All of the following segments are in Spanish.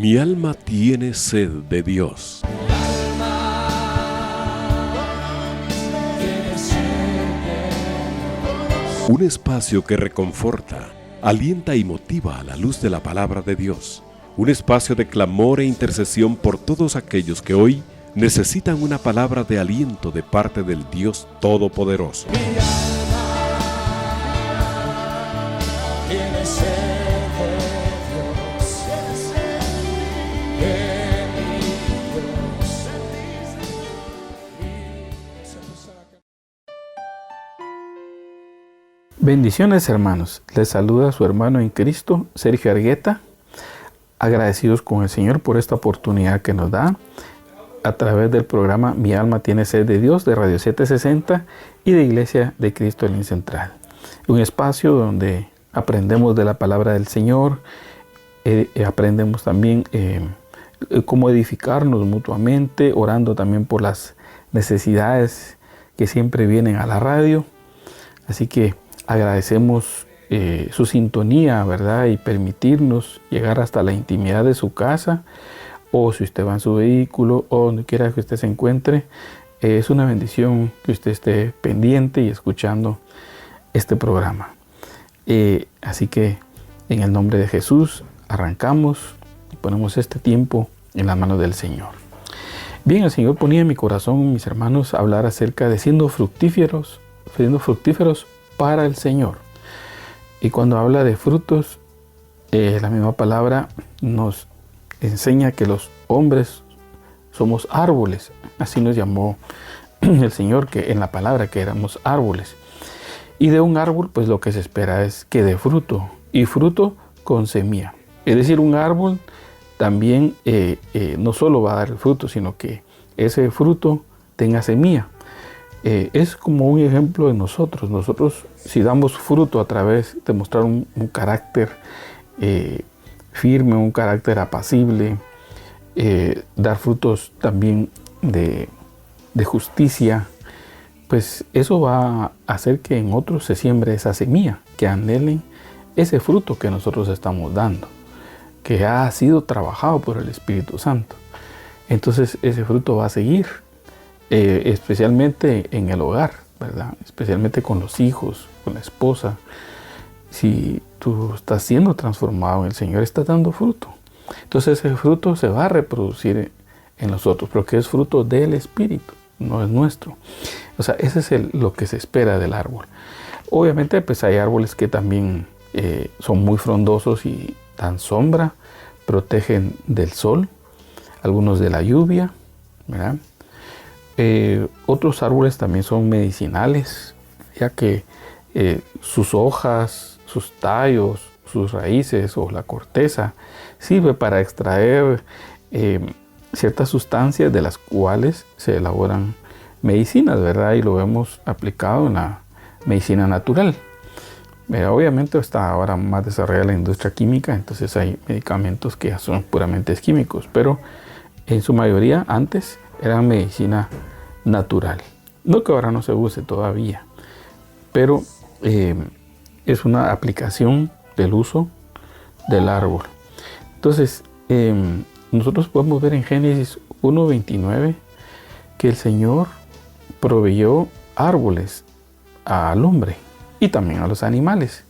Mi alma tiene sed de Dios. Un espacio que reconforta, alienta y motiva a la luz de la palabra de Dios. Un espacio de clamor e intercesión por todos aquellos que hoy necesitan una palabra de aliento de parte del Dios Todopoderoso. Bendiciones, hermanos. Les saluda su hermano en Cristo, Sergio Argueta. Agradecidos con el Señor por esta oportunidad que nos da a través del programa Mi alma tiene sed de Dios de Radio 760 y de Iglesia de Cristo en Central. Un espacio donde aprendemos de la palabra del Señor, aprendemos también cómo edificarnos mutuamente, orando también por las necesidades que siempre vienen a la radio. Así que agradecemos su sintonía, ¿verdad? Y permitirnos llegar hasta la intimidad de su casa, o si usted va en su vehículo, o donde quiera que usted se encuentre. Es una bendición que usted esté pendiente y escuchando este programa. Así que en el nombre de Jesús arrancamos y ponemos este tiempo en las manos del Señor. Bien, el Señor ponía en mi corazón, mis hermanos, hablar acerca de siendo fructíferos para el Señor. Y cuando habla de frutos, la misma palabra nos enseña que los hombres somos árboles. Así nos llamó el Señor, que en la palabra que éramos árboles. Y de un árbol, pues lo que se espera es que dé fruto, y fruto con semilla. Es decir, un árbol también no solo va a dar el fruto, sino que ese fruto tenga semilla. Es como un ejemplo de nosotros. Nosotros, si damos fruto a través de mostrar un carácter firme, un carácter apacible, dar frutos también de justicia, pues eso va a hacer que en otros se siembre esa semilla, que anhelen ese fruto que nosotros estamos dando, que ha sido trabajado por el Espíritu Santo. Entonces ese fruto va a seguir. Especialmente en el hogar, ¿verdad? Especialmente con los hijos, con la esposa. Si tú estás siendo transformado en el Señor, estás dando fruto. Entonces ese fruto se va a reproducir en nosotros, porque es fruto del Espíritu, no es nuestro. O sea, ese es lo que se espera del árbol. Obviamente, pues hay árboles que también son muy frondosos y dan sombra, protegen del sol, algunos de la lluvia, ¿verdad? Otros árboles también son medicinales, ya que sus hojas, sus tallos, sus raíces o la corteza sirve para extraer ciertas sustancias de las cuales se elaboran medicinas, ¿verdad? Y lo vemos aplicado en la medicina natural. Obviamente está ahora más desarrollada la industria química, entonces hay medicamentos que son puramente químicos, pero en su mayoría antes eran medicina natural. No que ahora no se use todavía, pero es una aplicación del uso del árbol. Entonces, nosotros podemos ver en Génesis 1:29 que el Señor proveyó árboles al hombre y también a los animales.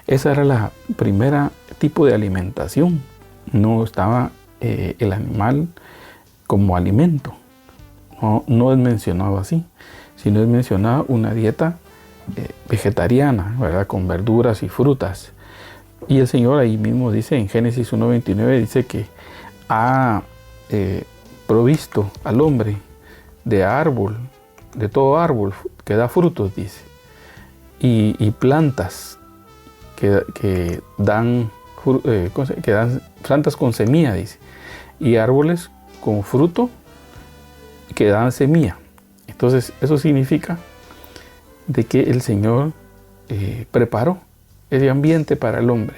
Esa era la primera tipo de alimentación. No estaba el animal como alimento. No es mencionado así, sino es mencionada una dieta vegetariana, ¿verdad? Con verduras y frutas. Y el Señor ahí mismo dice, en Génesis 1:29, dice que ha provisto al hombre de árbol, de todo árbol que da frutos, dice, y plantas que dan plantas con semilla, dice, y árboles con fruto que dan semilla. Entonces eso significa de que el Señor preparó ese ambiente para el hombre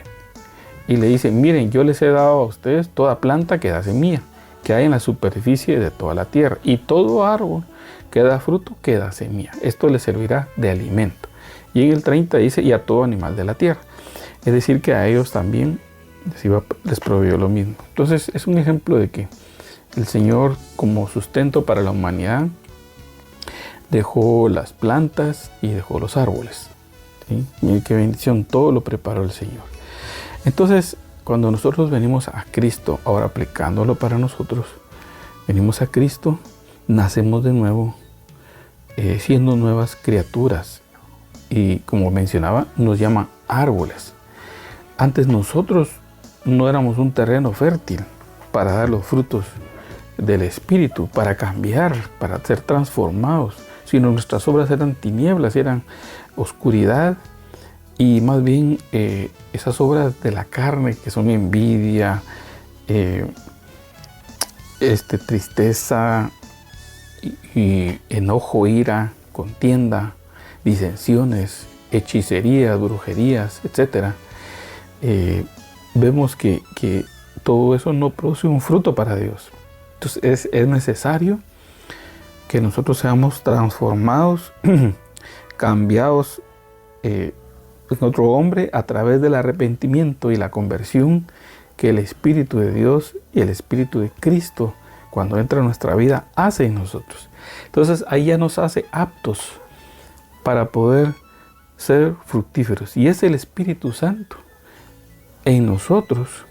y le dice, miren, yo les he dado a ustedes toda planta que da semilla, que hay en la superficie de toda la tierra, y todo árbol que da fruto, que da semilla. Esto les servirá de alimento. Y en el 30 dice, y a todo animal de la tierra. Es decir, que a ellos también les proveyó lo mismo. Entonces es un ejemplo de que el Señor, como sustento para la humanidad, dejó las plantas y dejó los árboles. ¿Sí? Miren qué bendición, todo lo preparó el Señor. Entonces, cuando nosotros venimos a Cristo, ahora aplicándolo para nosotros, venimos a Cristo, nacemos de nuevo, siendo nuevas criaturas. Y como mencionaba, nos llaman árboles. Antes nosotros no éramos un terreno fértil para dar los frutos del Espíritu, para cambiar, para ser transformados, sino nuestras obras eran tinieblas, eran oscuridad, y más bien esas obras de la carne, que son envidia, tristeza, y enojo, ira, contienda, disensiones, hechicerías, brujerías, etc. Vemos que todo eso no produce un fruto para Dios. Entonces es necesario que nosotros seamos transformados, cambiados en otro hombre a través del arrepentimiento y la conversión que el Espíritu de Dios y el Espíritu de Cristo, cuando entra en nuestra vida, hace en nosotros. Entonces ahí ya nos hace aptos para poder ser fructíferos. Y es el Espíritu Santo en nosotros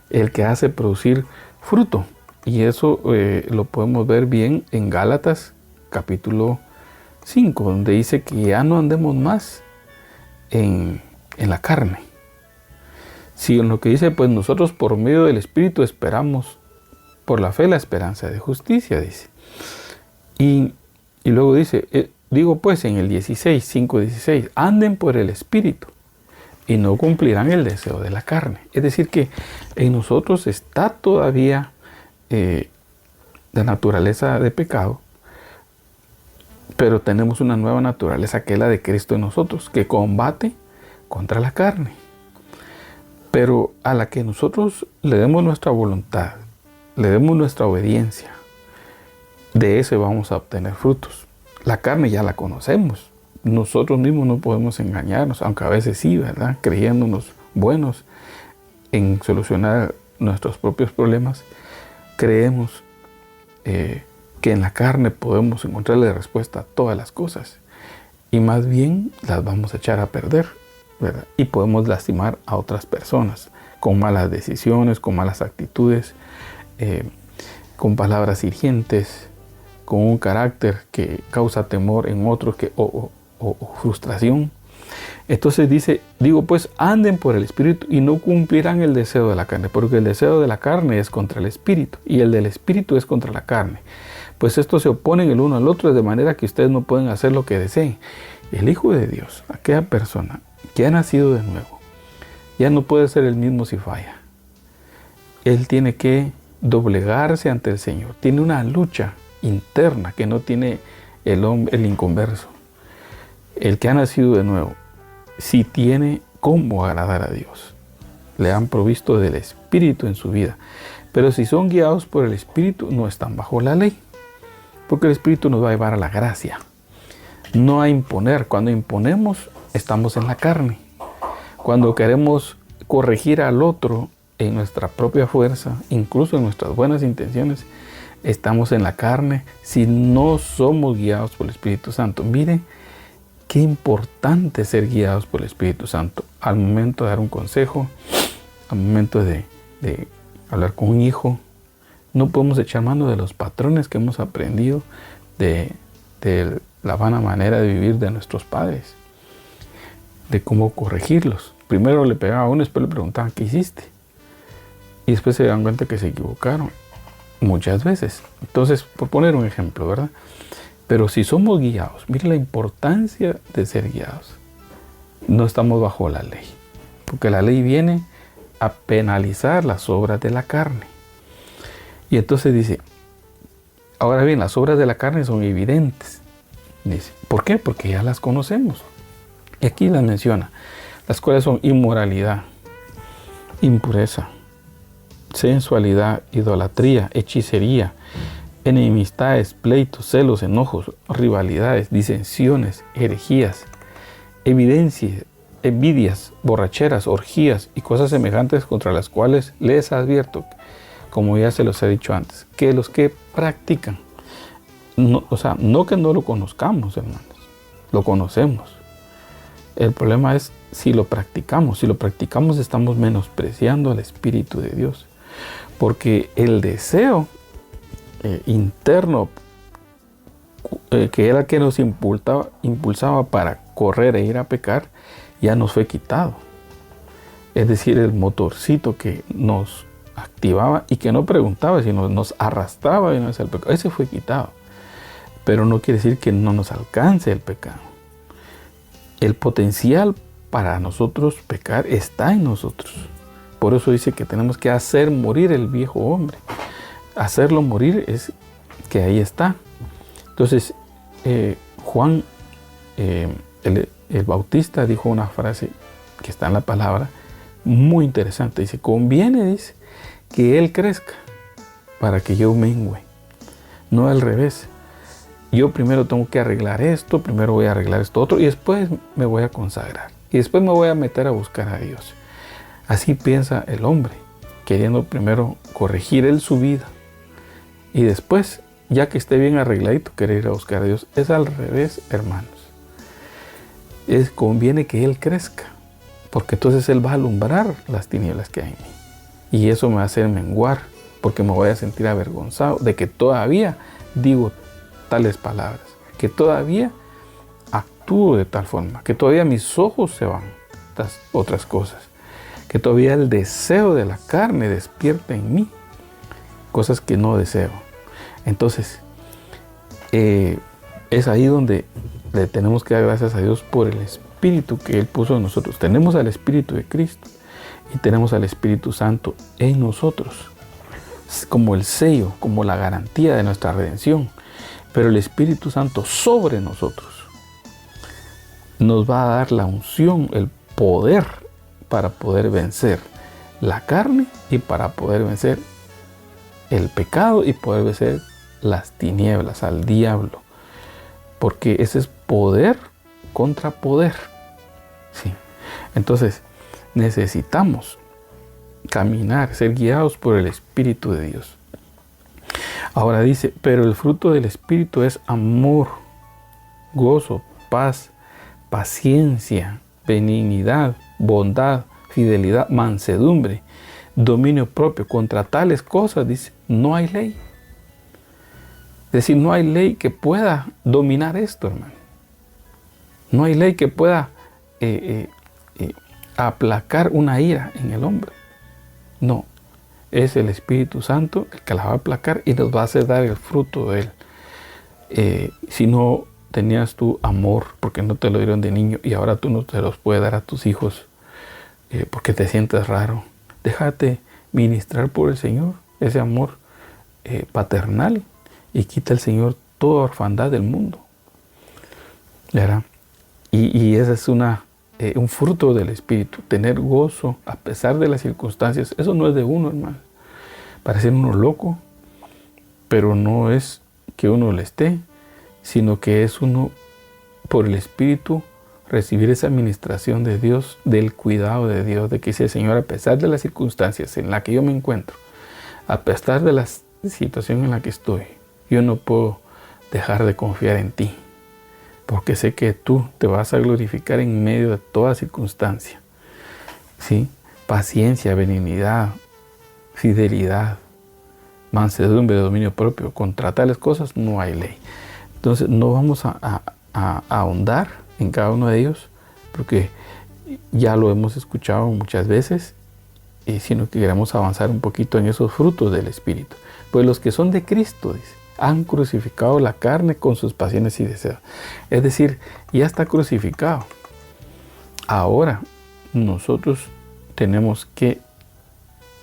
el que hace producir fruto. Y eso lo podemos ver bien en Gálatas capítulo 5, donde dice que ya no andemos más en la carne. Si en lo que dice, pues nosotros por medio del Espíritu esperamos por la fe la esperanza de justicia, dice. Y luego dice, digo pues en el 5:16, anden por el Espíritu y no cumplirán el deseo de la carne. Es decir que en nosotros está todavía de naturaleza de pecado, pero tenemos una nueva naturaleza que es la de Cristo en nosotros, que combate contra la carne, pero a la que nosotros le demos nuestra voluntad, le demos nuestra obediencia, de ese vamos a obtener frutos. La carne ya la conocemos, nosotros mismos no podemos engañarnos, aunque a veces sí, ¿verdad? Creyéndonos buenos en solucionar nuestros propios problemas, creemos que en la carne podemos encontrarle respuesta a todas las cosas, y más bien las vamos a echar a perder, ¿verdad? Y podemos lastimar a otras personas con malas decisiones, con malas actitudes, con palabras hirientes, con un carácter que causa temor en otros o frustración. Entonces dice, digo pues, anden por el Espíritu y no cumplirán el deseo de la carne, porque el deseo de la carne es contra el Espíritu y el del Espíritu es contra la carne. Pues estos se oponen el uno al otro, de manera que ustedes no pueden hacer lo que deseen. El Hijo de Dios, aquella persona que ha nacido de nuevo, ya no puede ser el mismo si falla. Él tiene que doblegarse ante el Señor. Tiene una lucha interna que no tiene el inconverso. El que ha nacido de nuevo, si tiene cómo agradar a Dios. Le han provisto del Espíritu en su vida. Pero si son guiados por el Espíritu, no están bajo la ley. Porque el Espíritu nos va a llevar a la gracia, no a imponer. Cuando imponemos, estamos en la carne. Cuando queremos corregir al otro en nuestra propia fuerza, incluso en nuestras buenas intenciones, estamos en la carne si no somos guiados por el Espíritu Santo. Miren qué importante ser guiados por el Espíritu Santo al momento de dar un consejo, al momento de hablar con un hijo. No podemos echar mano de los patrones que hemos aprendido de la vana manera de vivir de nuestros padres, de cómo corregirlos. Primero le pegaban a uno, después le preguntaban ¿qué hiciste? Y después se dan cuenta que se equivocaron muchas veces. Entonces, por poner un ejemplo, ¿verdad? Pero si somos guiados, mire la importancia de ser guiados. No estamos bajo la ley, porque la ley viene a penalizar las obras de la carne. Y entonces dice, ahora bien, las obras de la carne son evidentes. Dice, ¿por qué? Porque ya las conocemos. Y aquí las menciona, las cuales son inmoralidad, impureza, sensualidad, idolatría, hechicería, enemistades, pleitos, celos, enojos, rivalidades, disensiones, herejías, envidias, borracheras, orgías y cosas semejantes contra las cuales les advierto, como ya se los he dicho antes, que los que practican, no que no lo conozcamos, hermanos, lo conocemos. El problema es si lo practicamos. Si lo practicamos estamos menospreciando al Espíritu de Dios, porque el deseo interno que era el que nos impulsaba para correr e ir a pecar, ya nos fue quitado. Es decir, el motorcito que nos activaba y que no preguntaba, sino nos arrastraba hacia el pecado, ese fue quitado. Pero no quiere decir que no nos alcance el pecado. El potencial para nosotros pecar está en nosotros. Por eso dice que tenemos que hacer morir el viejo hombre. Hacerlo morir es que ahí está. Entonces, Juan, el Bautista, dijo una frase que está en la palabra, muy interesante. Dice, conviene, dice, que Él crezca para que yo mengüe. No al revés. Yo primero tengo que arreglar esto, primero voy a arreglar esto otro y después me voy a consagrar. Y después me voy a meter a buscar a Dios. Así piensa el hombre, queriendo primero corregir él su vida. Y después, ya que esté bien arregladito, querer ir a buscar a Dios. Es al revés, hermanos. Conviene que Él crezca, porque entonces Él va a alumbrar las tinieblas que hay en mí. Y eso me va a hacer menguar, porque me voy a sentir avergonzado de que todavía digo tales palabras, que todavía actúo de tal forma, que todavía mis ojos se van tras otras cosas, que todavía el deseo de la carne despierta en mí cosas que no deseo. Entonces, es ahí donde le tenemos que dar gracias a Dios por el Espíritu que Él puso en nosotros. Tenemos al Espíritu de Cristo y tenemos al Espíritu Santo en nosotros, como el sello, como la garantía de nuestra redención. Pero el Espíritu Santo sobre nosotros nos va a dar la unción, el poder para poder vencer la carne y para poder vencer el pecado y poder vencer las tinieblas, al diablo. Porque ese es poder contra poder. Sí. Entonces, necesitamos caminar, ser guiados por el Espíritu de Dios. Ahora dice, pero el fruto del Espíritu es amor, gozo, paz, paciencia, benignidad, bondad, fidelidad, mansedumbre, dominio propio. Contra tales cosas, dice, no hay ley. Es decir, no hay ley que pueda dominar esto, hermano. No hay ley que pueda aplacar una ira en el hombre. No, es el Espíritu Santo el que la va a aplacar y nos va a hacer dar el fruto de Él. Si no tenías tu amor, porque no te lo dieron de niño y ahora tú no te los puedes dar a tus hijos porque te sientes raro, déjate ministrar por el Señor, ese amor paternal, y quita el Señor toda orfandad del mundo. ¿Verdad? Y ese es un fruto del Espíritu, tener gozo a pesar de las circunstancias. Eso no es de uno, hermano. Parece uno loco, pero no es que uno le esté, sino que es uno por el Espíritu recibir esa administración de Dios, del cuidado de Dios, de que dice el Señor, a pesar de las circunstancias en las que yo me encuentro, a pesar de la situación en la que estoy, yo no puedo dejar de confiar en ti, porque sé que tú te vas a glorificar en medio de toda circunstancia. ¿Sí? Paciencia, benignidad, fidelidad, mansedumbre, dominio propio. Contra tales cosas no hay ley. Entonces no vamos a ahondar en cada uno de ellos, porque ya lo hemos escuchado muchas veces, sino que queremos avanzar un poquito en esos frutos del Espíritu. Pues los que son de Cristo, dice, han crucificado la carne con sus pasiones y deseos. Es decir, ya está crucificado. Ahora nosotros tenemos que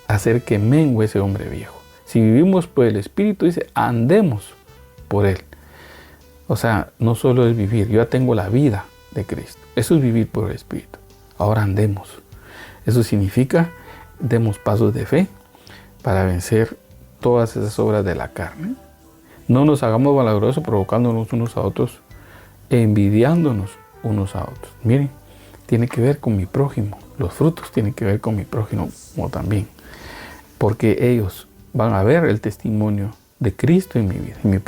hacer que mengue ese hombre viejo. Si vivimos por el Espíritu, dice, andemos por Él. O sea, no solo es vivir, yo ya tengo la vida de Cristo. Eso es vivir por el Espíritu. Ahora andemos. Eso significa, demos pasos de fe para vencer todas esas obras de la carne. No nos hagamos vanagloriosos provocándonos unos a otros, envidiándonos unos a otros. Miren, tiene que ver con mi prójimo. Los frutos tienen que ver con mi prójimo también. Porque ellos van a ver el testimonio de Cristo en mi vida. Y mi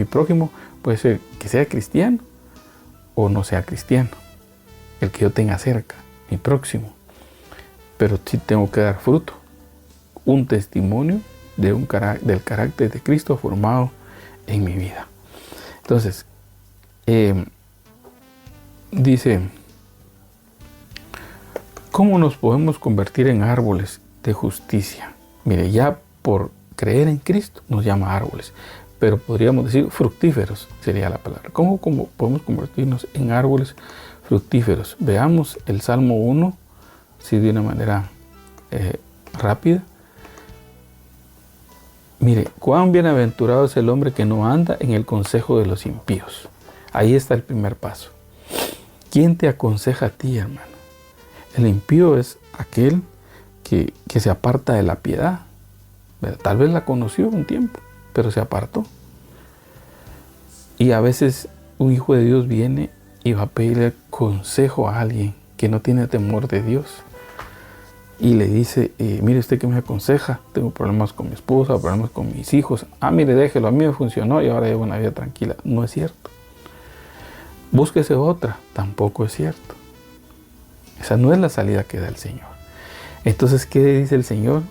prójimo puede ser que sea cristiano o no sea cristiano. El que yo tenga cerca, mi próximo. Pero sí tengo que dar fruto. Un testimonio del carácter de Cristo formado en mi vida. Entonces, dice, ¿cómo nos podemos convertir en árboles de justicia? Mire, ya por creer en Cristo nos llama árboles, pero podríamos decir fructíferos sería la palabra. ¿Cómo podemos convertirnos en árboles fructíferos? Veamos el Salmo 1, si de una manera rápida. Mire, cuán bienaventurado es el hombre que no anda en el consejo de los impíos. Ahí está el primer paso. ¿Quién te aconseja a ti, hermano? El impío es aquel que se aparta de la piedad. Tal vez la conoció un tiempo, pero se apartó. Y a veces un hijo de Dios viene y va a pedirle consejo a alguien que no tiene temor de Dios. Y le dice, mire, usted que me aconseja, tengo problemas con mi esposa, problemas con mis hijos. Mire, déjelo, a mí me funcionó y ahora llevo una vida tranquila. No es cierto. Búsquese otra, tampoco es cierto. Esa no es la salida que da el Señor. Entonces, ¿qué dice el Señor?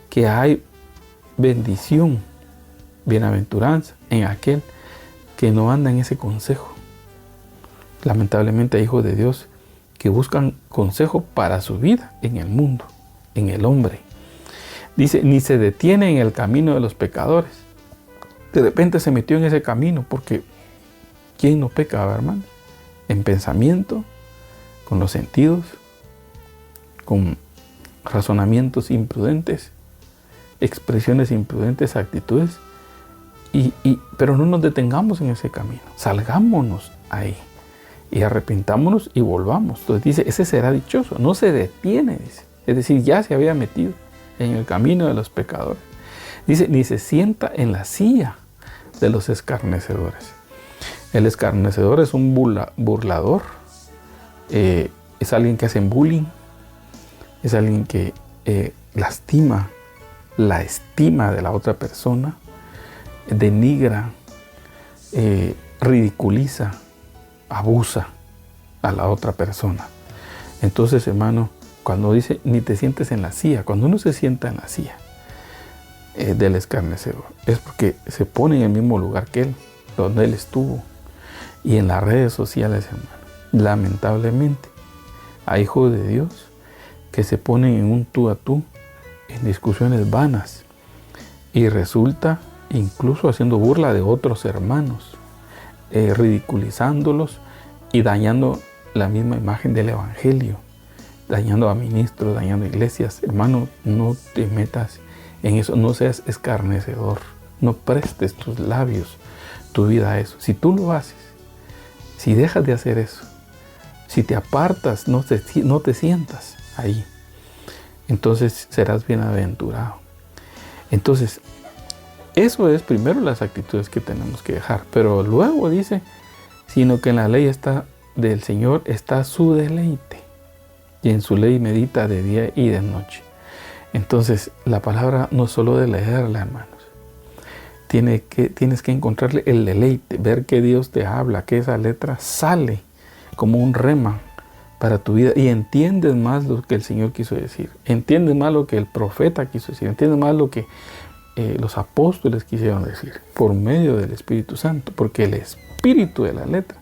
Que hay bendición, bienaventuranza en aquel que no anda en ese consejo. Lamentablemente hay hijos de Dios que buscan consejo para su vida en el mundo, en el hombre. Dice, ni se detiene en el camino de los pecadores. De repente se metió en ese camino porque ¿quién no peca, hermano? En pensamiento, con los sentidos, con razonamientos imprudentes, expresiones imprudentes, actitudes. Pero no nos detengamos en ese camino. Salgámonos ahí. Y arrepintámonos y volvamos. Entonces dice, ese será dichoso. No se detiene, dice. Es decir, ya se había metido en el camino de los pecadores. Dice, ni se sienta en la silla de los escarnecedores. El escarnecedor es un burlador. Es alguien que hace bullying. Es alguien que lastima la estima de la otra persona. Denigra, ridiculiza, abusa a la otra persona. Entonces, hermano, cuando dice ni te sientes en la silla, cuando uno se sienta en la silla del escarnecedor, es porque se pone en el mismo lugar que él, donde él estuvo. Y en las redes sociales, hermano, lamentablemente, hay hijos de Dios que se ponen en un tú a tú, en discusiones vanas, y resulta incluso haciendo burla de otros hermanos, ridiculizándolos y dañando la misma imagen del evangelio, dañando a ministros, dañando iglesias. Hermano, no te metas en eso, no seas escarnecedor, no prestes tus labios, tu vida a eso. Si tú lo haces, si dejas de hacer eso, si te apartas, no te sientas ahí, entonces serás bienaventurado. Entonces, eso es primero las actitudes que tenemos que dejar, pero luego dice, sino que en la ley del Señor está su deleite, y en su ley medita de día y de noche. Entonces, la palabra no es solo de leerla, hermanos. Tienes que encontrarle el deleite, ver que Dios te habla, que esa letra sale como un rema para tu vida y entiendes más lo que el Señor quiso decir, entiendes más lo que el profeta quiso decir, entiendes más lo que los apóstoles quisieron decir por medio del Espíritu Santo, porque el espíritu de la letra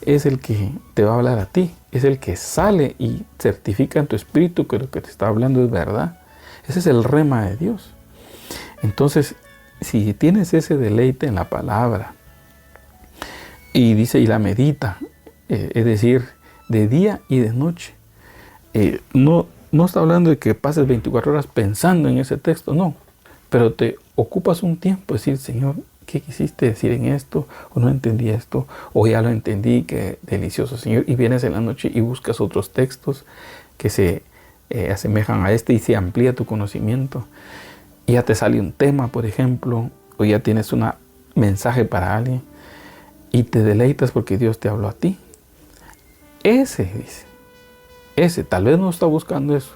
es el que te va a hablar a ti, es el que sale y certifica en tu espíritu que lo que te está hablando es verdad. Ese es el rema de Dios. Entonces, si tienes ese deleite en la palabra y dice y la medita, es decir, de día y de noche, no está hablando de que pases 24 horas pensando en ese texto, no, pero te ocupas un tiempo, decir, Señor, ¿qué quisiste decir en esto? O no entendí esto, o ya lo entendí, qué delicioso, Señor. Y vienes en la noche y buscas otros textos que se asemejan a este y se amplía tu conocimiento. Y ya te sale un tema, por ejemplo, o ya tienes un mensaje para alguien y te deleitas porque Dios te habló a ti. Ese, dice, ese tal vez no está buscando eso.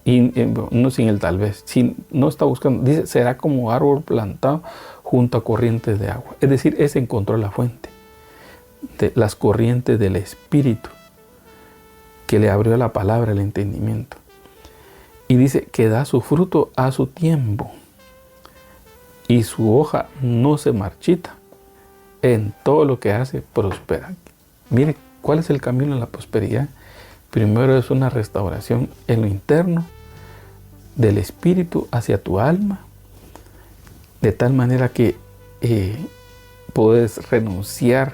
Y no sin el tal vez, si no está buscando, dice, será como árbol plantado junto a corrientes de agua. Es decir, ese encontró la fuente de las corrientes del Espíritu, que le abrió la palabra, el entendimiento. Y dice que da su fruto a su tiempo y su hoja no se marchita. En todo lo que hace prospera. Mire, ¿cuál es el camino a la prosperidad? Primero es una restauración en lo interno del espíritu hacia tu alma, de tal manera que puedes renunciar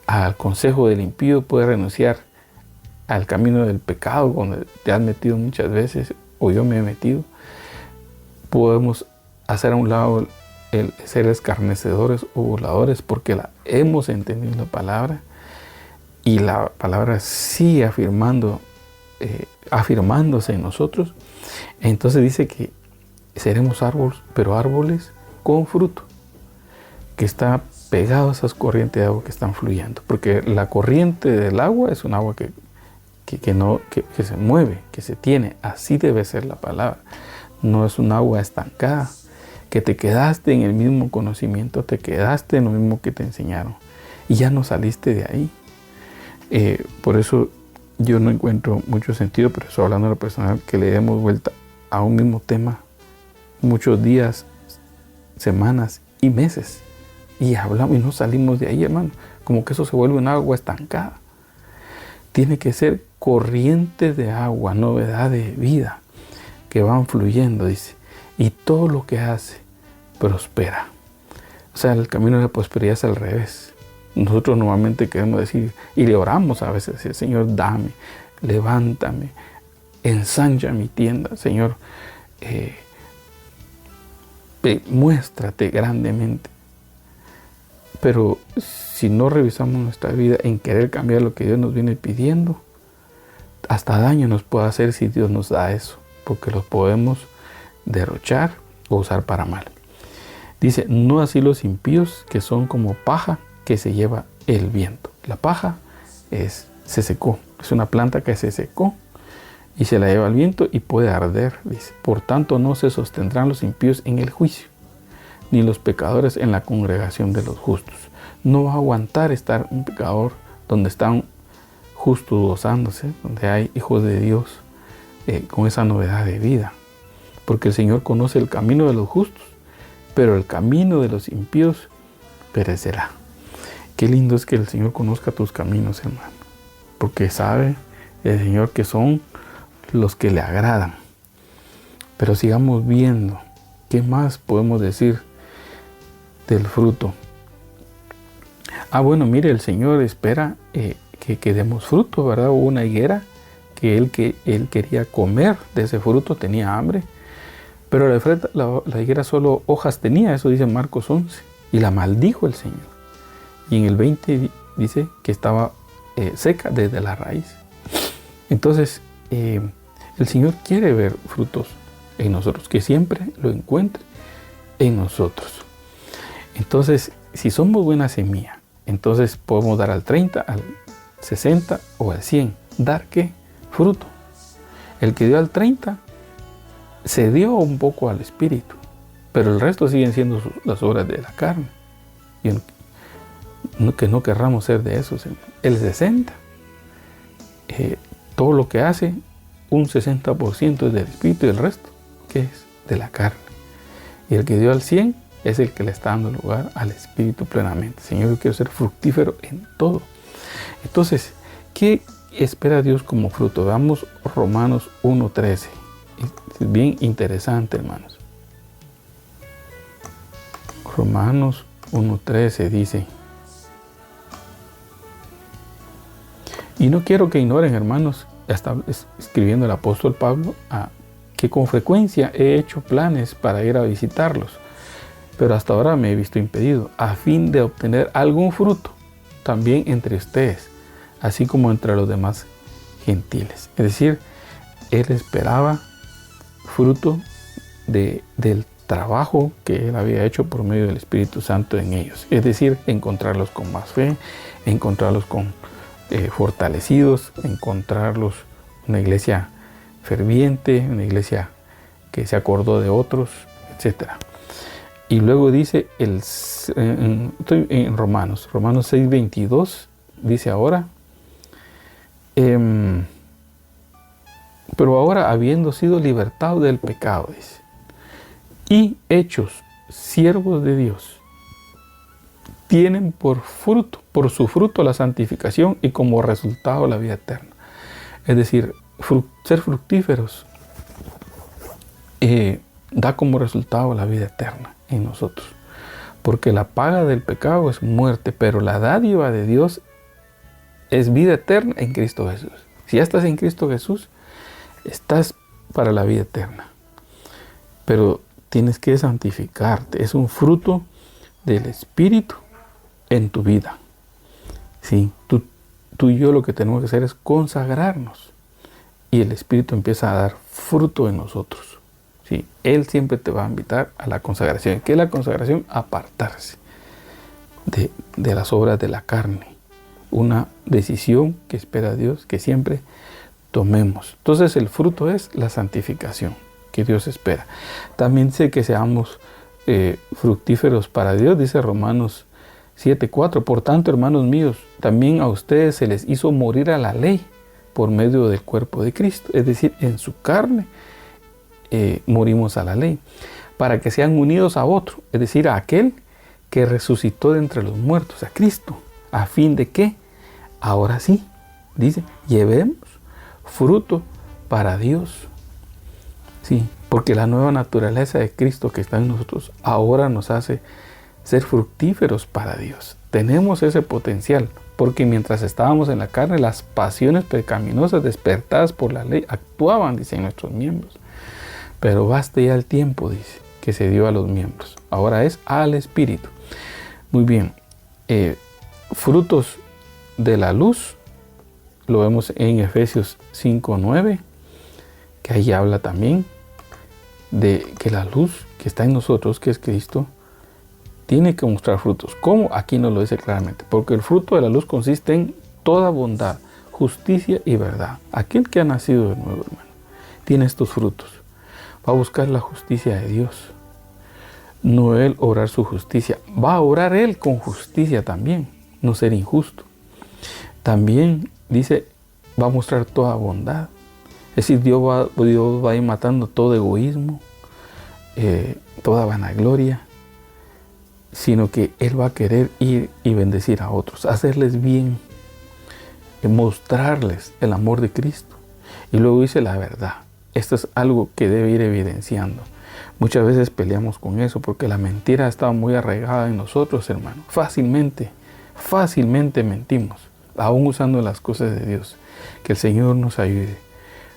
al consejo del impío, puedes renunciar al camino del pecado donde te has metido muchas veces, o yo me he metido. Podemos hacer a un lado el ser escarnecedores o burladores, porque hemos entendido la palabra, y la palabra sigue afirmándose en nosotros. Entonces dice que seremos árboles, pero árboles con fruto, que está pegado a esas corrientes de agua que están fluyendo, porque la corriente del agua es un agua que se mueve, que se tiene. Así debe ser la palabra. No es un agua estancada, que te quedaste en el mismo conocimiento, te quedaste en lo mismo que te enseñaron y ya no saliste de ahí. Por eso yo no encuentro mucho sentido, pero estoy hablando de lo personal, que le demos vuelta a un mismo tema muchos días, semanas y meses, y hablamos y no salimos de ahí, hermano. Como que eso se vuelve un agua estancada. Tiene que ser corrientes de agua, novedad de vida, que van fluyendo, dice, y todo lo que hace prospera. O sea, el camino de la prosperidad es al revés. Nosotros normalmente queremos decir, y le oramos a veces, decir, Señor, dame, levántame, ensancha mi tienda, Señor, muéstrate grandemente. Pero si no revisamos nuestra vida en querer cambiar lo que Dios nos viene pidiendo, hasta daño nos puede hacer si Dios nos da eso, porque los podemos derrochar o usar para mal. Dice, no así los impíos, que son como paja que se lleva el viento. La paja se secó, es una planta que se secó y se la lleva el viento y puede arder. Dice, por tanto no se sostendrán los impíos en el juicio, ni los pecadores en la congregación de los justos. No va a aguantar estar un pecador donde están justos gozándose, donde hay hijos de Dios con esa novedad de vida. Porque el Señor conoce el camino de los justos, pero el camino de los impíos perecerá. Qué lindo es que el Señor conozca tus caminos, hermano, porque sabe el Señor que son los que le agradan. Pero sigamos viendo qué más podemos decir del fruto. Bueno, mire, el Señor espera que demos fruto, ¿verdad? Hubo una higuera que él quería comer de ese fruto, tenía hambre, pero la higuera solo hojas tenía, eso dice Marcos 11, y la maldijo el Señor. Y en el 20 dice que estaba seca desde la raíz. Entonces, el Señor quiere ver frutos en nosotros, que siempre lo encuentre en nosotros. Entonces, si somos buena semilla, entonces podemos dar al 30, al 60 o al 100. ¿Dar qué? Fruto. El que dio al 30 se dio un poco al Espíritu, pero el resto siguen siendo las obras de la carne. Y que no querramos ser de esos. El 60, todo lo que hace, un 60% es del Espíritu y el resto, ¿qué es? De la carne. Y el que dio al 100 es el que le está dando lugar al Espíritu plenamente. Señor, yo quiero ser fructífero en todo. Entonces, ¿qué espera Dios como fruto? Veamos Romanos 1:13. Es bien interesante, hermanos. Romanos 1:13 dice: y no quiero que ignoren, hermanos, está escribiendo el apóstol Pablo, que con frecuencia he hecho planes para ir a visitarlos, pero hasta ahora me he visto impedido, a fin de obtener algún fruto también entre ustedes, así como entre los demás gentiles. Es decir, él esperaba fruto del trabajo que él había hecho por medio del Espíritu Santo en ellos. Es decir, encontrarlos con más fe, encontrarlos con fortalecidos, encontrarlos una iglesia ferviente, una iglesia que se acordó de otros, etc. Y luego dice, estoy en Romanos 6:22, dice ahora, pero ahora habiendo sido libertados del pecado, dice, y hechos siervos de Dios, tienen por su fruto la santificación y como resultado la vida eterna. Es decir, ser fructíferos da como resultado la vida eterna en nosotros. Porque la paga del pecado es muerte, pero la dádiva de Dios es vida eterna en Cristo Jesús. Si ya estás en Cristo Jesús, estás para la vida eterna. Pero tienes que santificarte. Es un fruto del Espíritu en tu vida. Sí, tú y yo lo que tenemos que hacer es consagrarnos. Y el Espíritu empieza a dar fruto en nosotros. Sí, Él siempre te va a invitar a la consagración. ¿Qué es la consagración? Apartarse de las obras de la carne. Una decisión que espera Dios que siempre tomemos. Entonces el fruto es la santificación que Dios espera. También dice que seamos fructíferos para Dios, dice Romanos 7:4. Por tanto, hermanos míos, también a ustedes se les hizo morir a la ley por medio del cuerpo de Cristo. Es decir, en su carne morimos a la ley, para que sean unidos a otro, es decir, a aquel que resucitó de entre los muertos, a Cristo, a fin de que, ahora sí, dice, llevemos fruto para Dios. Sí, porque la nueva naturaleza de Cristo que está en nosotros ahora nos hace ser fructíferos para Dios. Tenemos ese potencial, porque mientras estábamos en la carne, las pasiones pecaminosas despertadas por la ley actuaban, dice, en nuestros miembros. Pero basta ya el tiempo, dice, que se dio a los miembros. Ahora es al Espíritu. Muy bien. Frutos de la luz, lo vemos en Efesios 5:9, que ahí habla también de que la luz que está en nosotros, que es Cristo, tiene que mostrar frutos. ¿Cómo? Aquí nos lo dice claramente. Porque el fruto de la luz consiste en toda bondad, justicia y verdad. Aquel que ha nacido de nuevo, hermano, tiene estos frutos. Va a buscar la justicia de Dios. No él obrar su justicia. Va a obrar él con justicia también. No ser injusto. También dice, va a mostrar toda bondad. Es decir, Dios va a ir matando todo egoísmo, toda vanagloria, sino que Él va a querer ir y bendecir a otros, hacerles bien, mostrarles el amor de Cristo. Y luego dice la verdad. Esto es algo que debe ir evidenciando. Muchas veces peleamos con eso porque la mentira está muy arraigada en nosotros, hermano. Fácilmente mentimos, aún usando las cosas de Dios. Que el Señor nos ayude,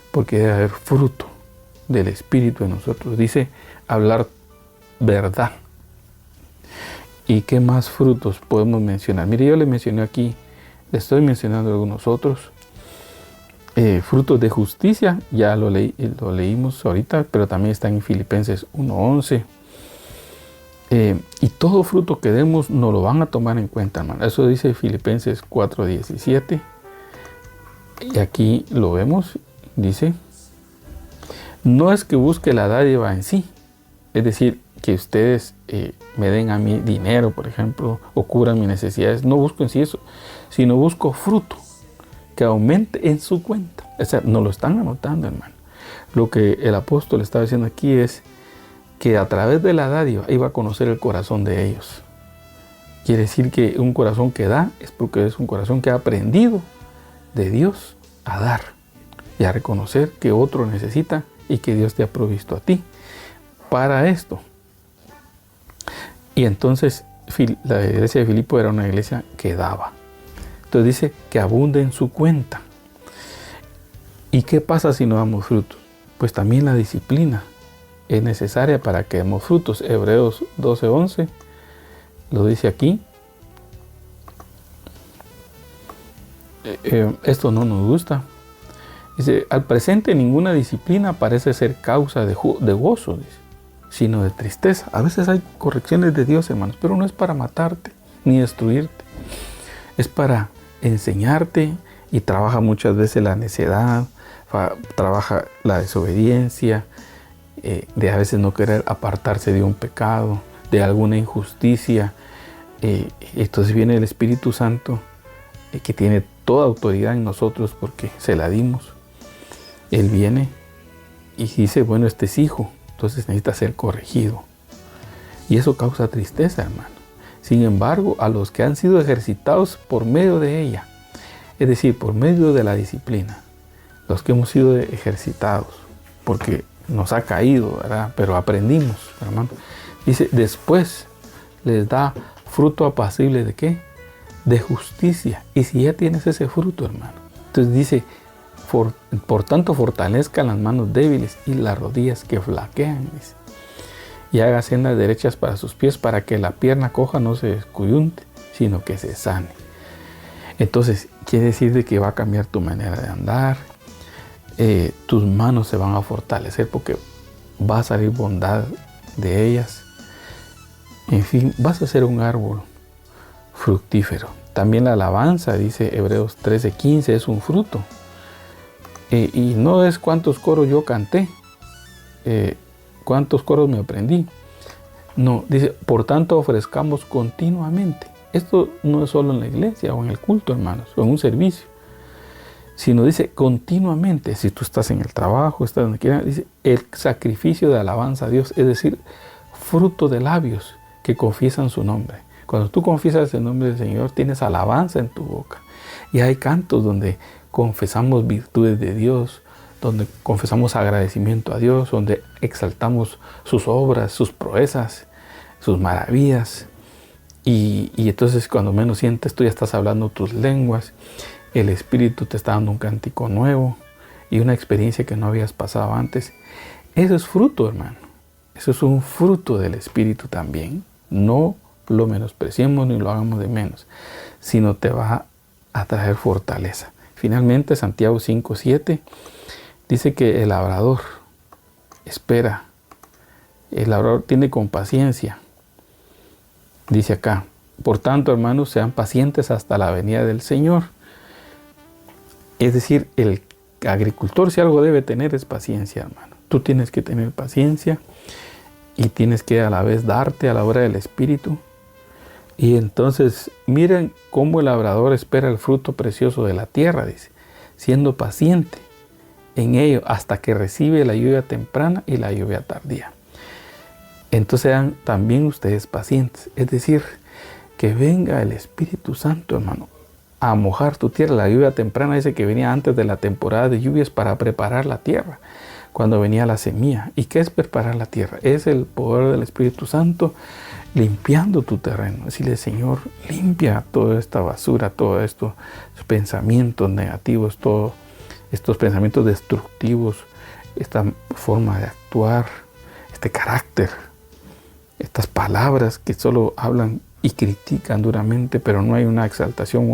porque debe haber fruto del Espíritu en nosotros. Dice, hablar verdad. ¿Y qué más frutos podemos mencionar? Mire, yo le mencioné aquí, le estoy mencionando algunos otros. Frutos de justicia, ya lo leímos ahorita, pero también está en Filipenses 1:11. Y todo fruto que demos nos lo van a tomar en cuenta, hermano. Eso dice Filipenses 4:17. Y aquí lo vemos, dice, no es que busque la dádiva en sí, es decir, que ustedes me den a mí dinero, por ejemplo, o cubran mis necesidades. No busco en sí eso, sino busco fruto que aumente en su cuenta. O sea, nos lo están anotando, hermano. Lo que el apóstol estaba diciendo aquí es que a través de la dádiva iba a conocer el corazón de ellos. Quiere decir que un corazón que da es porque es un corazón que ha aprendido de Dios a dar y a reconocer que otro necesita y que Dios te ha provisto a ti para esto. Y entonces la iglesia de Filipo era una iglesia que daba. Entonces dice que abunde en su cuenta. ¿Y qué pasa si no damos frutos? Pues también la disciplina es necesaria para que demos frutos. Hebreos 12:11 lo dice aquí. Esto no nos gusta. Dice, al presente ninguna disciplina parece ser causa de gozo, dice, sino de tristeza. A veces hay correcciones de Dios, hermanos, pero no es para matarte ni destruirte. Es para enseñarte y trabaja muchas veces la necedad, trabaja la desobediencia, de a veces no querer apartarse de un pecado, de alguna injusticia. Entonces viene el Espíritu Santo, que tiene toda autoridad en nosotros porque se la dimos. Él viene y dice, bueno, este es hijo, entonces necesita ser corregido. Y eso causa tristeza, hermano. Sin embargo, a los que han sido ejercitados por medio de ella, es decir, por medio de la disciplina, los que hemos sido ejercitados, porque nos ha caído, ¿verdad? Pero aprendimos, hermano. Dice, después les da fruto apacible ¿de qué? De justicia. Y si ya tienes ese fruto, hermano, entonces dice, por tanto fortalezcan las manos débiles y las rodillas que flaquean, dice. Y haga sendas derechas para sus pies, para que la pierna coja no se descoyunte, sino que se sane. Entonces, quiere decir de que va a cambiar tu manera de andar, tus manos se van a fortalecer porque va a salir bondad de ellas. En fin, vas a ser un árbol fructífero. También la alabanza, dice Hebreos 13:15, es un fruto. Y no es cuántos coros yo canté, cuántos coros me aprendí. No, dice, por tanto ofrezcamos continuamente. Esto no es solo en la iglesia o en el culto, hermanos, o en un servicio, sino dice continuamente. Si tú estás en el trabajo, estás donde quiera, dice el sacrificio de alabanza a Dios, es decir, fruto de labios que confiesan su nombre. Cuando tú confiesas el nombre del Señor, tienes alabanza en tu boca. Y hay cantos donde confesamos virtudes de Dios, donde confesamos agradecimiento a Dios, donde exaltamos sus obras, sus proezas, sus maravillas. Y entonces cuando menos sientes, tú ya estás hablando tus lenguas, el Espíritu te está dando un cántico nuevo y una experiencia que no habías pasado antes. Eso es fruto, hermano. Eso es un fruto del Espíritu también. No lo menospreciemos ni lo hagamos de menos, sino te va a traer fortaleza. Finalmente, Santiago 5:7 dice que el labrador espera, el labrador tiene con paciencia. Dice acá, por tanto, hermanos, sean pacientes hasta la venida del Señor. Es decir, el agricultor, si algo debe tener, es paciencia, hermano. Tú tienes que tener paciencia y tienes que a la vez darte a la obra del Espíritu. Y entonces, miren cómo el labrador espera el fruto precioso de la tierra, dice, siendo paciente en ello hasta que recibe la lluvia temprana y la lluvia tardía. Entonces sean también ustedes pacientes, es decir, que venga el Espíritu Santo, hermano, a mojar tu tierra. La lluvia temprana dice que venía antes de la temporada de lluvias para preparar la tierra, cuando venía la semilla. ¿Y qué es preparar la tierra? Es el poder del Espíritu Santo limpiando tu terreno. Decirle, Señor, limpia toda esta basura, todos estos pensamientos negativos, todos estos pensamientos destructivos, esta forma de actuar, este carácter, estas palabras que solo hablan y critican duramente, pero no hay una exaltación,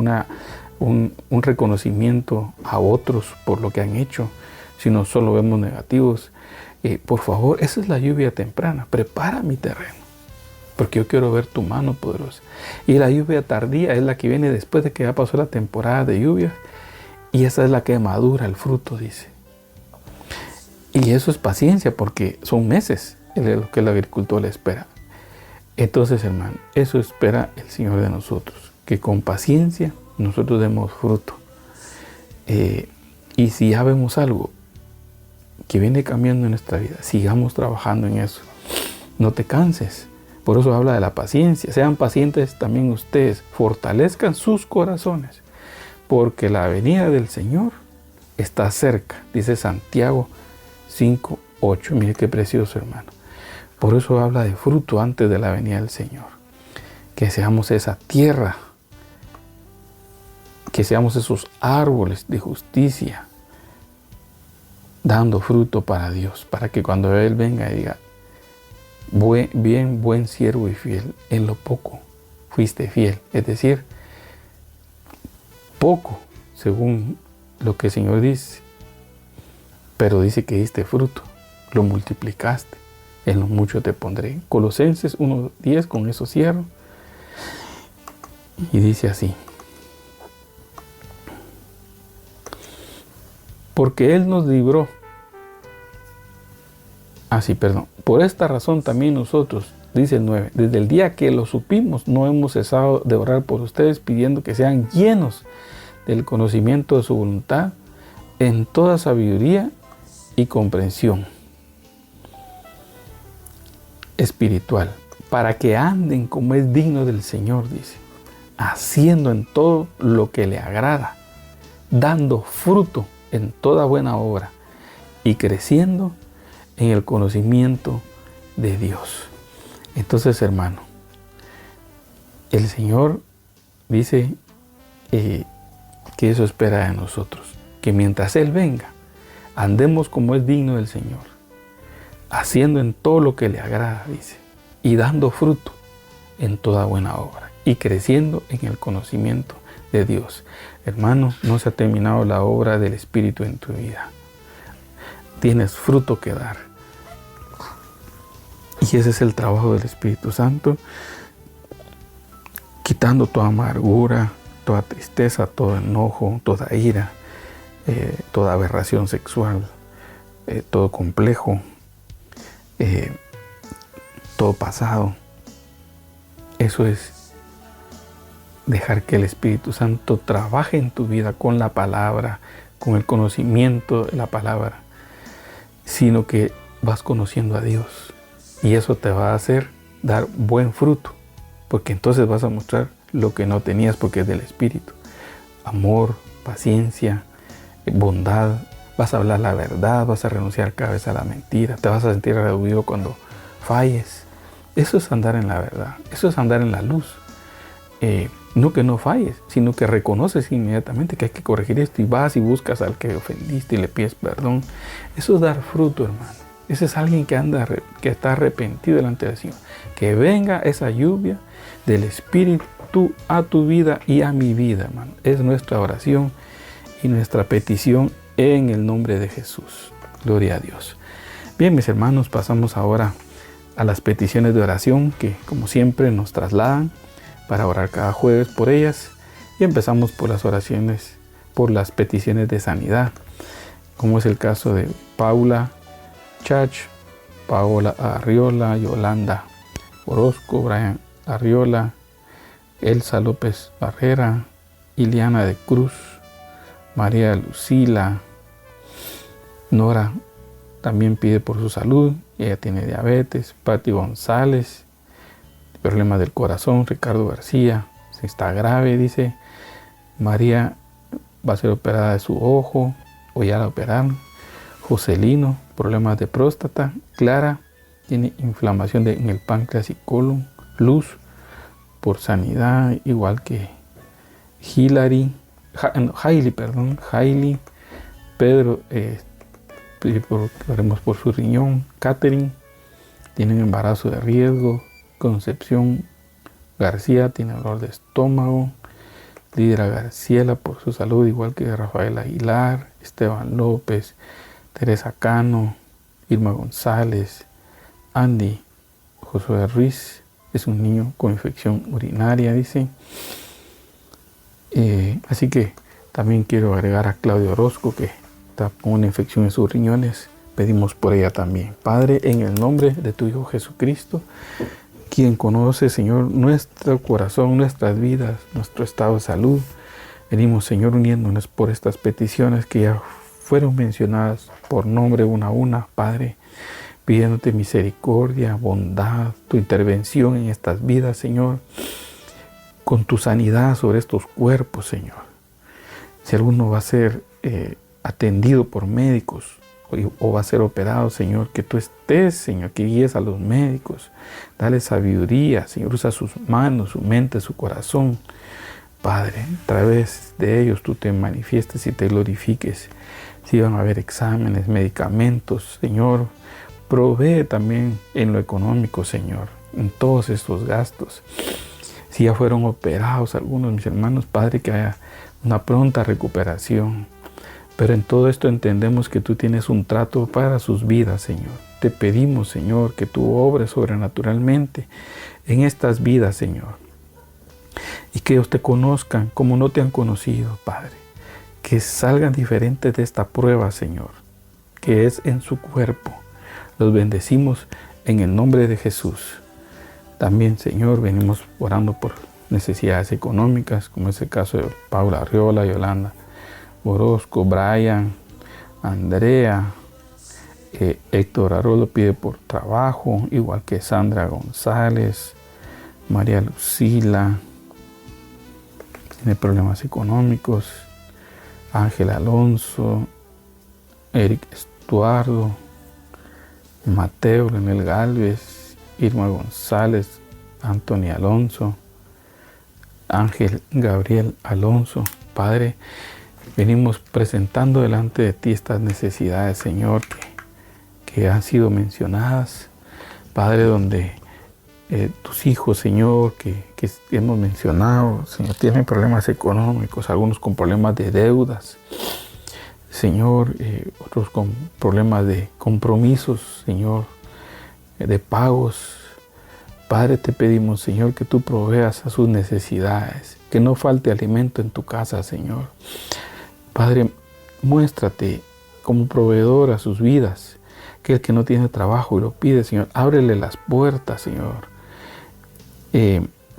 un reconocimiento a otros por lo que han hecho, sino solo vemos negativos. Por favor, esa es la lluvia temprana. Prepara mi terreno, porque yo quiero ver tu mano poderosa. Y la lluvia tardía es la que viene después de que ya pasó la temporada de lluvia, y esa es la que madura el fruto, dice. Y eso es paciencia, porque son meses lo que el agricultor le espera. Entonces, hermano, eso espera el Señor de nosotros, que con paciencia nosotros demos fruto. Y si ya vemos algo que viene cambiando en nuestra vida, sigamos trabajando en eso. No te canses. Por eso habla de la paciencia. Sean pacientes también ustedes. Fortalezcan sus corazones, porque la venida del Señor está cerca. Dice Santiago 5:8. Mire qué precioso, hermano. Por eso habla de fruto antes de la venida del Señor. Que seamos esa tierra, que seamos esos árboles de justicia, dando fruto para Dios, para que cuando Él venga y diga, buen siervo y fiel, en lo poco fuiste fiel. Es decir, poco, según lo que el Señor dice, pero dice que diste fruto, lo multiplicaste. En lo mucho te pondré. Colosenses 1:10, con eso cierro. Y dice así: porque Él nos libró. Por esta razón también nosotros, dice el 9, desde el día que lo supimos, no hemos cesado de orar por ustedes, pidiendo que sean llenos del conocimiento de su voluntad, en toda sabiduría y comprensión espiritual, para que anden como es digno del Señor, dice, haciendo en todo lo que le agrada, dando fruto en toda buena obra y creciendo en el conocimiento de Dios. Entonces, hermano, el Señor dice que eso espera de nosotros, que mientras Él venga, andemos como es digno del Señor, haciendo en todo lo que le agrada, dice, y dando fruto en toda buena obra y creciendo en el conocimiento de Dios. Hermano, no se ha terminado la obra del Espíritu en tu vida. Tienes fruto que dar. Y ese es el trabajo del Espíritu Santo, quitando toda amargura, toda tristeza, todo enojo, toda ira, toda aberración sexual, todo complejo, todo pasado. Eso es dejar que el Espíritu Santo trabaje en tu vida con la palabra, con el conocimiento de la palabra, sino que vas conociendo a Dios y eso te va a hacer dar buen fruto, porque entonces vas a mostrar lo que no tenías, porque es del Espíritu: amor, paciencia, bondad. Vas a hablar la verdad, vas a renunciar cada vez a la mentira, te vas a sentir reducido cuando falles. Eso es andar en la verdad, eso es andar en la luz. No que no falles, sino que reconoces inmediatamente que hay que corregir esto y vas y buscas al que ofendiste y le pides perdón. Eso es dar fruto, hermano. Ese es alguien que está arrepentido delante del Señor. Que venga esa lluvia del Espíritu a tu vida y a mi vida, hermano. Es nuestra oración y nuestra petición en el nombre de Jesús. Gloria a Dios. Bien, mis hermanos, pasamos ahora a las peticiones de oración que, como siempre, nos trasladan para orar cada jueves por ellas, y empezamos por las oraciones, por las peticiones de sanidad, como es el caso de Paula Chach, Paola Arriola, Yolanda Orozco, Brian Arriola, Elsa López Barrera, Iliana de Cruz, María Lucila. Nora también pide por su salud, ella tiene diabetes. Pati González, problemas del corazón. Ricardo García, está grave, dice. María va a ser operada de su ojo, o ya la operaron. Joselino, problemas de próstata. Clara tiene inflamación en el páncreas y colon. Luz, por sanidad, igual que Hailey. Pedro, oremos por su riñón. Catherine, tiene un embarazo de riesgo. Concepción García tiene dolor de estómago. Lidra Garciela por su salud, igual que Rafael Aguilar. Esteban López, Teresa Cano, Irma González, Andy Josué Ruiz, es un niño con infección urinaria, dice. Así que también quiero agregar a Claudia Orozco, que está con una infección en sus riñones. Pedimos por ella también. Padre, en el nombre de tu Hijo Jesucristo, quien conoce, Señor, nuestro corazón, nuestras vidas, nuestro estado de salud, venimos, Señor, uniéndonos por estas peticiones que ya fueron mencionadas por nombre una a una, Padre, pidiéndote misericordia, bondad, tu intervención en estas vidas, Señor, con tu sanidad sobre estos cuerpos, Señor. Si alguno va a ser atendido por médicos o va a ser operado, Señor, que tú estés, Señor, que guíes a los médicos, dale sabiduría, Señor, usa sus manos, su mente, su corazón, Padre, a través de ellos tú te manifiestes y te glorifiques. Si van a haber exámenes, medicamentos, Señor, provee también en lo económico, Señor, en todos estos gastos. Si ya fueron operados algunos, mis hermanos, Padre, que haya una pronta recuperación. Pero en todo esto entendemos que tú tienes un trato para sus vidas, Señor. Te pedimos, Señor, que tú obres sobrenaturalmente en estas vidas, Señor. Y que ellos te conozcan como no te han conocido, Padre. Que que salgan diferentes de esta prueba, Señor, que es en su cuerpo. Los bendecimos en el nombre de Jesús. También, Señor, venimos orando por necesidades económicas, como es el caso de Paula Arriola, Yolanda Orozco, Brian, Andrea, Héctor Arolo pide por trabajo, igual que Sandra González, María Lucila, tiene problemas económicos, Ángel Alonso, Eric Estuardo, Mateo Leonel Galvez, Irma González, Anthony Alonso, Ángel Gabriel Alonso. Padre, venimos presentando delante de ti estas necesidades, Señor, que han sido mencionadas. Padre, donde tus hijos, Señor, que hemos mencionado, Señor, tienen problemas económicos, algunos con problemas de deudas, Señor, otros con problemas de compromisos, Señor, de pagos. Padre, te pedimos, Señor, que tú proveas a sus necesidades, que no falte alimento en tu casa, Señor. Padre, muéstrate como proveedor a sus vidas, que el que no tiene trabajo y lo pide, Señor, ábrele las puertas, Señor.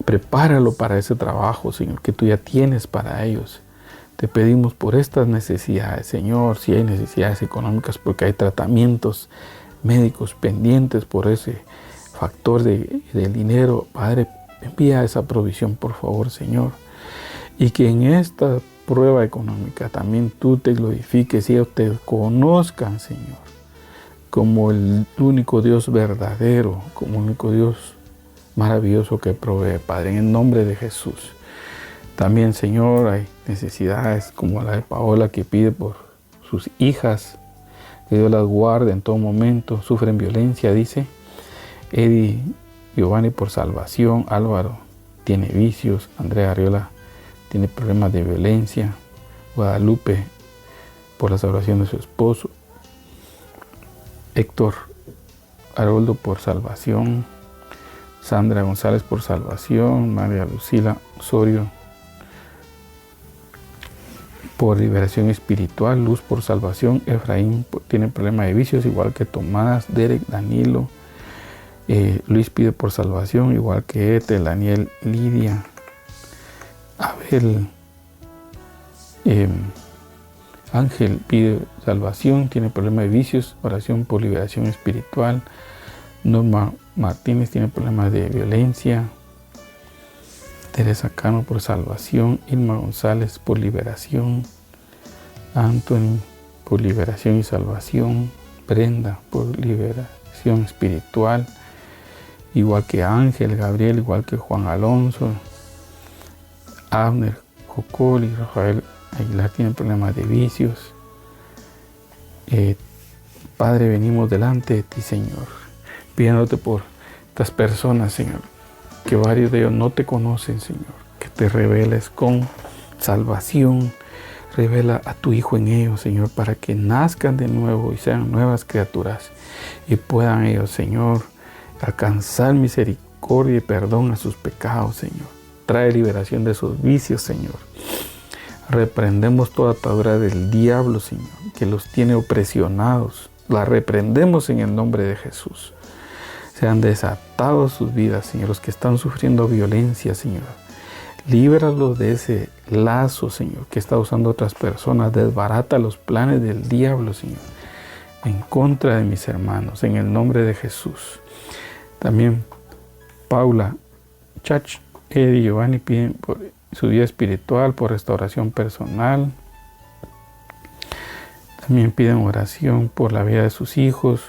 Prepáralo para ese trabajo, Señor, que tú ya tienes para ellos. Te pedimos por estas necesidades, Señor, si hay necesidades económicas, porque hay tratamientos médicos pendientes por ese factor del dinero. Padre, envía esa provisión, por favor, Señor. Y que en esta prueba económica también tú te glorifiques y ellos te conozcan, Señor, como el único Dios verdadero, como el único Dios maravilloso que provee, Padre, en el nombre de Jesús. También, Señor, hay necesidades como la de Paola, que pide por sus hijas, que Dios las guarde en todo momento, sufren violencia, dice. Eddie Giovanni por salvación, Álvaro tiene vicios, Andrea Arriola tiene problemas de violencia, Guadalupe por la salvación de su esposo, Héctor Haroldo por salvación, Sandra González por salvación, María Lucila Osorio por liberación espiritual, Luz por salvación, Efraín tiene problemas de vicios, igual que Tomás, Derek, Danilo, Luis pide por salvación, igual que Ethel, Daniel, Lidia, Abel, Ángel pide salvación, tiene problemas de vicios, oración por liberación espiritual. Norma Martínez tiene problemas de violencia. Teresa Cano por salvación. Irma González por liberación. Anthony por liberación y salvación. Brenda por liberación espiritual. Igual que Ángel, Gabriel, igual que Juan Alonso. Abner Cocol y Rafael Aguilar tienen problemas de vicios. Padre, venimos delante de ti, Señor, pidiéndote por estas personas, Señor, que varios de ellos no te conocen, Señor, que te reveles con salvación. Revela a tu Hijo en ellos, Señor, para que nazcan de nuevo y sean nuevas criaturas y puedan ellos, Señor, alcanzar misericordia y perdón a sus pecados, Señor. Trae liberación de sus vicios, Señor. Reprendemos toda atadura del diablo, Señor, que los tiene opresionados. La reprendemos en el nombre de Jesús. Sean desatados sus vidas, Señor, los que están sufriendo violencia, Señor. Líbralos de ese lazo, Señor, que está usando otras personas. Desbarata los planes del diablo, Señor, en contra de mis hermanos, en el nombre de Jesús. También Paula Chach, Eddie y Giovanni piden por su vida espiritual, por restauración personal. También piden oración por la vida de sus hijos,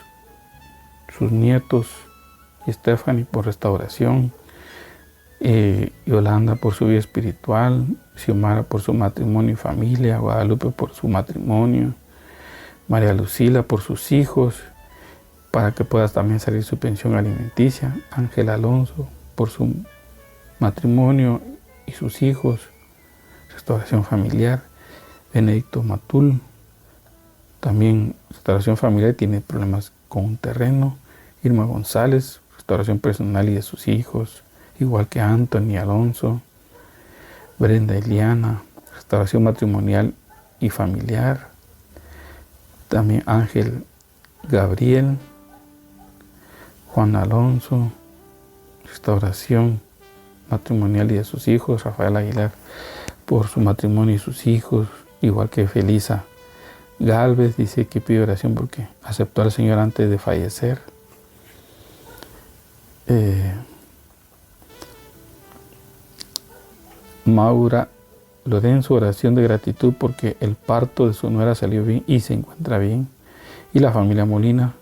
sus nietos, y Stephanie por restauración, Yolanda por su vida espiritual, Xiomara por su matrimonio y familia, Guadalupe por su matrimonio, María Lucila por sus hijos, para que pueda también salir su pensión alimenticia, Ángel Alonso por su matrimonio y sus hijos, restauración familiar, Benedicto Matul, también restauración familiar, tiene problemas con un terreno, Irma González, restauración personal y de sus hijos, igual que Anthony Alonso, Brenda Eliana, restauración matrimonial y familiar. También Ángel Gabriel, Juan Alonso, restauración matrimonial y de sus hijos. Rafael Aguilar por su matrimonio y sus hijos, igual que Felisa Galvez, dice que pide oración porque aceptó al Señor antes de fallecer. Maura Lorenzo, oración de gratitud porque el parto de su nuera salió bien y se encuentra bien. Y la familia Molina,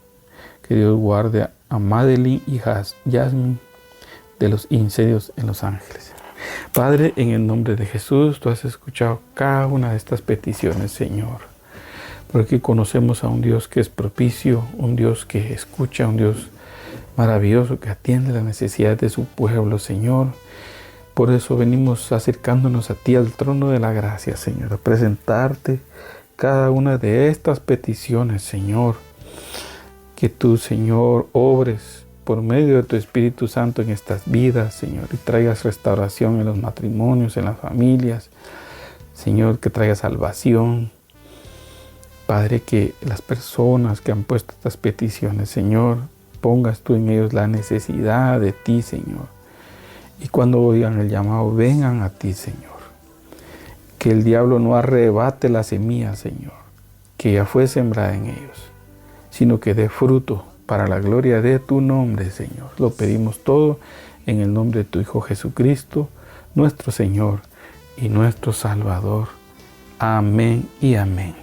que Dios guarde a Madeline y Jasmine de los incendios en Los Ángeles. Padre, en el nombre de Jesús, tú has escuchado cada una de estas peticiones, Señor, porque conocemos a un Dios que es propicio, un Dios que escucha, un Dios maravilloso que atiende las necesidades de su pueblo, Señor. Por eso venimos acercándonos a ti, al trono de la gracia, Señor, a presentarte cada una de estas peticiones, Señor. Que tú, Señor, obres por medio de tu Espíritu Santo en estas vidas, Señor, y traigas restauración en los matrimonios, en las familias. Señor, que traigas salvación. Padre, que las personas que han puesto estas peticiones, Señor, pongas tú en ellos la necesidad de ti, Señor. Y cuando oigan el llamado, vengan a ti, Señor. Que el diablo no arrebate la semilla, Señor, que ya fue sembrada en ellos, sino que dé fruto para la gloria de tu nombre, Señor. Lo pedimos todo en el nombre de tu Hijo Jesucristo, nuestro Señor y nuestro Salvador. Amén y amén.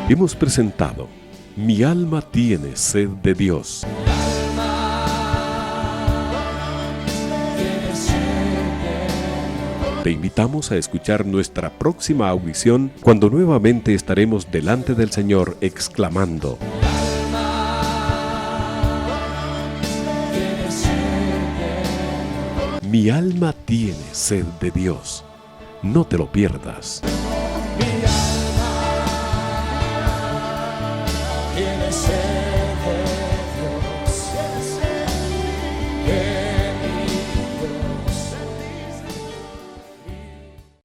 Hemos presentado Mi alma tiene sed de Dios. Te invitamos a escuchar nuestra próxima audición cuando nuevamente estaremos delante del Señor exclamando: Mi alma tiene sed de Dios. No te lo pierdas. Tiene sed.